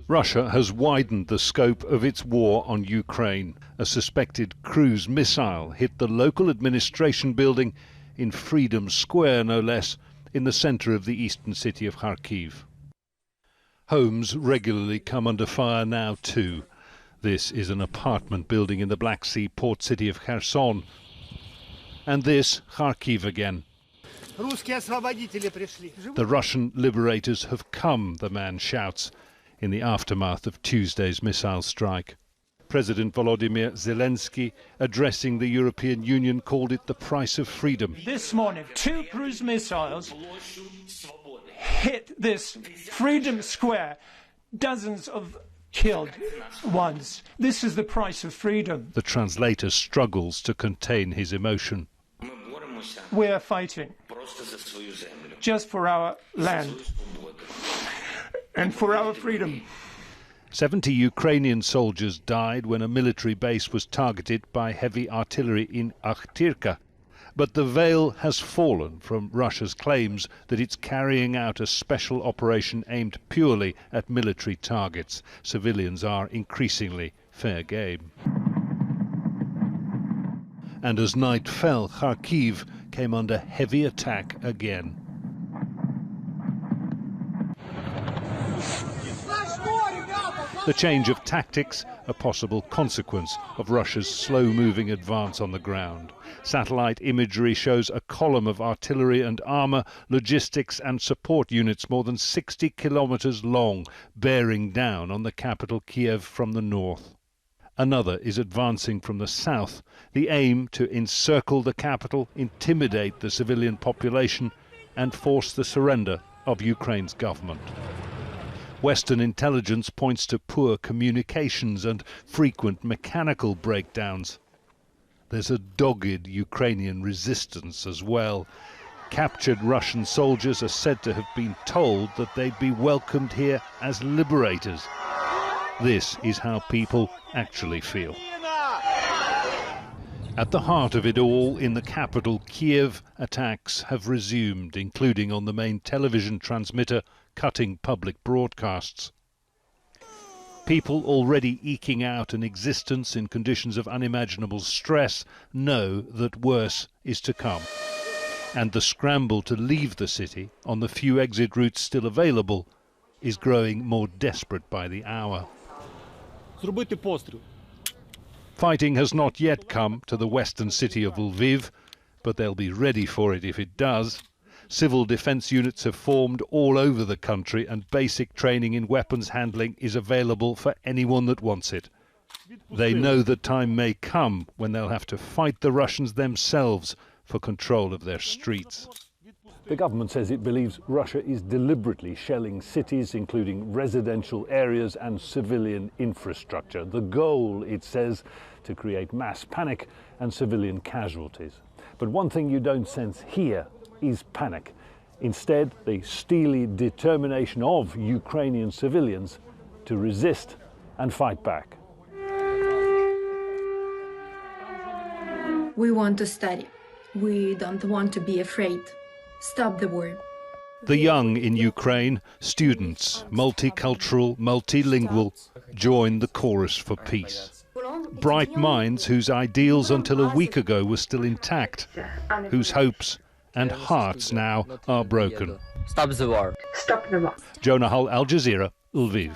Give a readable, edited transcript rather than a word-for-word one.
Russia has widened the scope of its war on Ukraine. A suspected cruise missile hit the local administration building in Freedom Square, no less, in the centre of the eastern city of Kharkiv. Homes regularly come under fire now too. This is an apartment building in the Black Sea port city of Kherson. And this, Kharkiv again. The Russian liberators have come, the man shouts, in the aftermath of Tuesday's missile strike. President Volodymyr Zelensky, addressing the European Union, called it the price of freedom. This morning, 2 cruise missiles hit this Freedom Square. Dozens of killed ones. This is the price of freedom. The translator struggles to contain his emotion. We are fighting just for our land and for our freedom. 70 Ukrainian soldiers died when a military base was targeted by heavy artillery in Akhtirka. But the veil has fallen from Russia's claims that it's carrying out a special operation aimed purely at military targets. Civilians are increasingly fair game. And as night fell, Kharkiv came under heavy attack again. The change of tactics, a possible consequence of Russia's slow-moving advance on the ground. Satellite imagery shows a column of artillery and armour, logistics and support units more than 60 kilometres long, bearing down on the capital Kiev from the north. Another is advancing from the south, the aim to encircle the capital, intimidate the civilian population and force the surrender of Ukraine's government. Western intelligence points to poor communications and frequent mechanical breakdowns. There's a dogged Ukrainian resistance as well. Captured Russian soldiers are said to have been told that they'd be welcomed here as liberators. This is how people actually feel. At the heart of it all, in the capital, Kiev, attacks have resumed, including on the main television transmitter, cutting public broadcasts. People already eking out an existence in conditions of unimaginable stress know that worse is to come. And the scramble to leave the city, on the few exit routes still available, is growing more desperate by the hour. Fighting has not yet come to the western city of Lviv, but they'll be ready for it if it does. Civil defence units have formed all over the country, and basic training in weapons handling is available for anyone that wants it. They know the time may come when they'll have to fight the Russians themselves for control of their streets. The government says it believes Russia is deliberately shelling cities, including residential areas and civilian infrastructure. The goal, it says, to create mass panic and civilian casualties. But one thing you don't sense here is panic. Instead, the steely determination of Ukrainian civilians to resist and fight back. We want to study. We don't want to be afraid. Stop the war. The young in Ukraine, students, multicultural, multilingual, join the chorus for peace. Bright minds whose ideals until a week ago were still intact, whose hopes and hearts now are broken. Stop the war. Stop the war. Jonah Hull, Al Jazeera, Lviv.